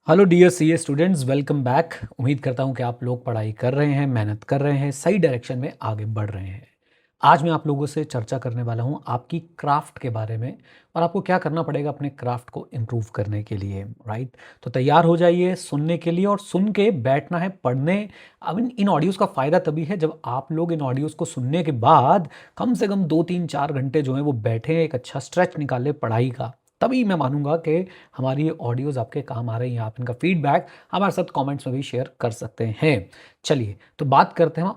Hello dear CA students, welcome back. उम्मीद करता हूं कि आप लोग पढ़ाई कर रहे हैं, मेहनत कर रहे हैं, सही डायरेक्शन में आगे बढ़ रहे हैं। आज मैं आप लोगों से चर्चा करने वाला हूं आपकी क्राफ्ट के बारे में और आपको क्या करना पड़ेगा अपने क्राफ्ट को इम्प्रूव करने के लिए। राइट, तो तैयार हो जाइए सुनने के लिए और सुन के बैठना है पढ़ने। अब इन ऑडियोज़ का फ़ायदा तभी है जब आप लोग इन ऑडियोज़ को सुनने के बाद कम से कम 2 3 4 घंटे जो है वो बैठे, एक अच्छा स्ट्रेच निकाले पढ़ाई का। तभी मैं मानूंगा कि हमारी ये ऑडियोज़ आपके काम आ रही हैं। आप इनका फीडबैक हमारे साथ कमेंट्स में भी शेयर कर सकते हैं। चलिए तो बात करते हैं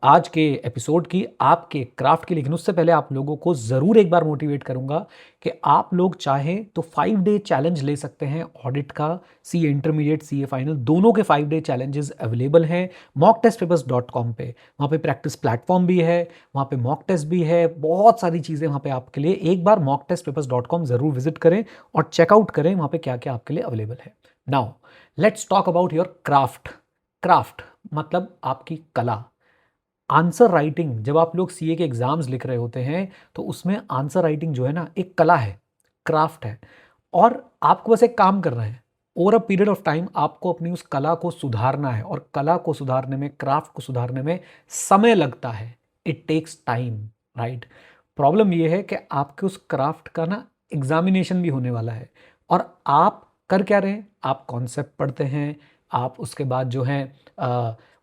आज के एपिसोड की, आपके क्राफ्ट की। लेकिन उससे पहले आप लोगों को ज़रूर एक बार मोटिवेट करूंगा कि आप लोग चाहें तो 5 डे चैलेंज ले सकते हैं ऑडिट का। सी A intermediate, C A final, दोनों के 5 डे चैलेंजेस अवेलेबल हैं mocktestpapers.com पे। वहाँ पे प्रैक्टिस प्लेटफॉर्म भी है, वहाँ पे मॉक टेस्ट भी है, बहुत सारी चीज़ें वहाँ पे आपके लिए। एक बार mocktestpapers.com ज़रूर विजिट करें और चेकआउट करें वहाँ पे क्या क्या आपके लिए अवेलेबल है। Now let's talk about your craft. Craft मतलब आपकी कला। आंसर राइटिंग, जब आप लोग सीए के एग्जाम्स लिख रहे होते हैं तो उसमें आंसर राइटिंग जो है ना, एक कला है, क्राफ्ट है। और आपको बस एक काम करना है, over a period of time आपको अपनी उस कला को सुधारना है। और कला को सुधारने में, क्राफ्ट को सुधारने में समय लगता है। It takes time. Right, problem ये है कि आपके उस क्राफ्ट का ना एग्जामिनेशन भी होने वाला है। और आप कर क्या रहे हैं, आप कॉन्सेप्ट पढ़ते हैं, आप उसके बाद जो है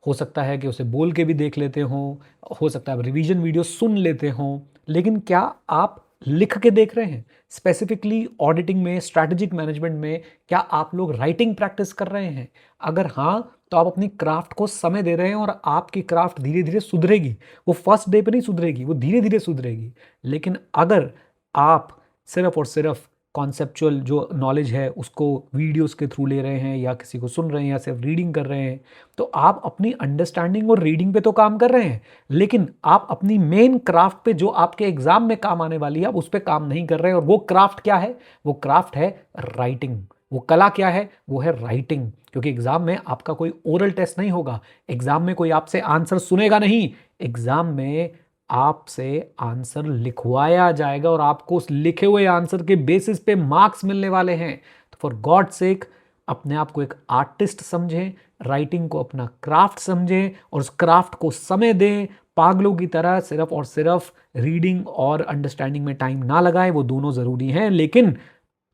हो सकता है कि उसे बोल के भी देख लेते हो सकता है आप रिवीजन वीडियो सुन लेते हो। लेकिन क्या आप लिख के देख रहे हैं? स्पेसिफिकली ऑडिटिंग में, स्ट्रैटेजिक मैनेजमेंट में क्या आप लोग राइटिंग प्रैक्टिस कर रहे हैं? अगर हाँ, तो आप अपनी क्राफ्ट को समय दे रहे हैं और आपकी क्राफ्ट धीरे धीरे सुधरेगी। वो फर्स्ट डे पे नहीं सुधरेगी, वो धीरे धीरे सुधरेगी। लेकिन अगर आप सिर्फ और सिर्फ कॉन्सेप्चुअल जो नॉलेज है उसको वीडियोस के थ्रू ले रहे हैं, या किसी को सुन रहे हैं, या सिर्फ रीडिंग कर रहे हैं, तो आप अपनी अंडरस्टैंडिंग और रीडिंग पे तो काम कर रहे हैं, लेकिन आप अपनी मेन क्राफ्ट पे जो आपके एग्जाम में काम आने वाली है आप उस पर काम नहीं कर रहे हैं। और वो क्राफ्ट क्या है? वो क्राफ्ट है राइटिंग। वो कला क्या है? वो है राइटिंग। क्योंकि एग्जाम में आपका कोई ओरल टेस्ट नहीं होगा, एग्जाम में कोई आपसे आंसर सुनेगा नहीं, एग्जाम में आपसे आंसर लिखवाया जाएगा और आपको उस लिखे हुए आंसर के बेसिस पे मार्क्स मिलने वाले हैं। तो फॉर गॉड सेक, अपने आप को एक आर्टिस्ट समझें, राइटिंग को अपना क्राफ्ट समझें और उस क्राफ्ट को समय दें। पागलों की तरह सिर्फ और सिर्फ रीडिंग और अंडरस्टैंडिंग में टाइम ना लगाएं, वो दोनों ज़रूरी हैं, लेकिन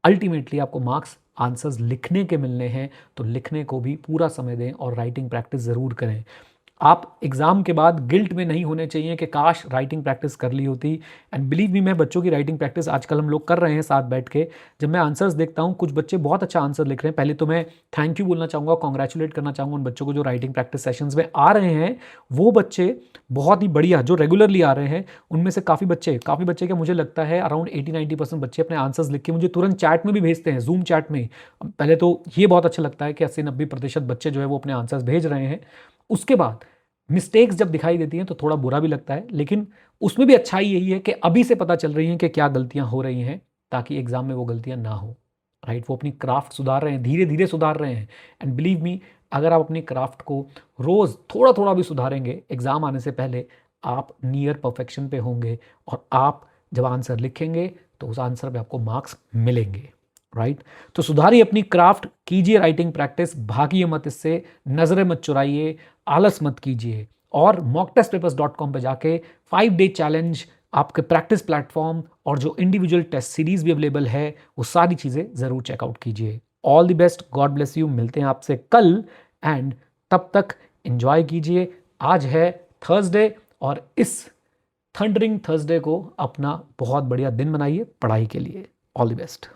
अल्टीमेटली आपको मार्क्स, आंसर्स लिखने के मिलने हैं, तो लिखने को भी पूरा समय दें और राइटिंग प्रैक्टिस ज़रूर करें। आप एग्ज़ाम के बाद गिल्ट में नहीं होने चाहिए कि काश राइटिंग प्रैक्टिस कर ली होती। एंड बिलीव मी, मैं बच्चों की राइटिंग प्रैक्टिस आजकल हम लोग कर रहे हैं साथ बैठ के। जब मैं आंसर्स देखता हूँ, कुछ बच्चे बहुत अच्छा आंसर लिख रहे हैं, पहले तो मैं थैंक यू बोलना चाहूँगा, कॉन्ग्रेचुलेट करना चाहूँगा उन बच्चों को जो राइटिंग प्रैक्टिस सेशंस में आ रहे हैं। वो बच्चे बहुत ही बढ़िया जो रेगुलरली आ रहे हैं, उनमें से काफ़ी बच्चे क्या, मुझे लगता है अराउंड 80-90% बच्चे अपने आंसर्स लिख के मुझे तुरंत चैट में भी भेजते हैं, जूम चैट में। पहले तो ये बहुत अच्छा लगता है कि 80-90% बच्चे जो है वो अपने आंसर्स भेज रहे हैं। उसके बाद मिस्टेक्स जब दिखाई देती हैं तो थोड़ा बुरा भी लगता है, लेकिन उसमें भी अच्छाई यही है कि अभी से पता चल रही हैं कि क्या गलतियां हो रही हैं, ताकि एग्जाम में वो गलतियां ना हो। राइट, वो अपनी क्राफ्ट सुधार रहे हैं, धीरे धीरे सुधार रहे हैं। एंड बिलीव मी, अगर आप अपनी क्राफ्ट को रोज थोड़ा थोड़ा भी सुधारेंगे, एग्जाम आने से पहले आप नियर परफेक्शन पे होंगे। और आप जब आंसर लिखेंगे तो उस आंसर पे आपको मार्क्स मिलेंगे। राइट, तो सुधारिए अपनी क्राफ्ट, कीजिए राइटिंग प्रैक्टिस, भागिए मत इससे, नजरें मत चुराइए, आलस मत कीजिए। और mocktestpapers.com पे जाके 5 डे चैलेंज, आपके प्रैक्टिस प्लेटफॉर्म और जो इंडिविजुअल टेस्ट सीरीज भी अवेलेबल है, वो सारी चीज़ें ज़रूर चेकआउट कीजिए। All the best, God bless you. मिलते हैं आपसे कल, एंड तब तक एंजॉय कीजिए। आज है थर्सडे और इस थंडरिंग थर्सडे को अपना बहुत बढ़िया दिन बनाइए पढ़ाई के लिए। All the best.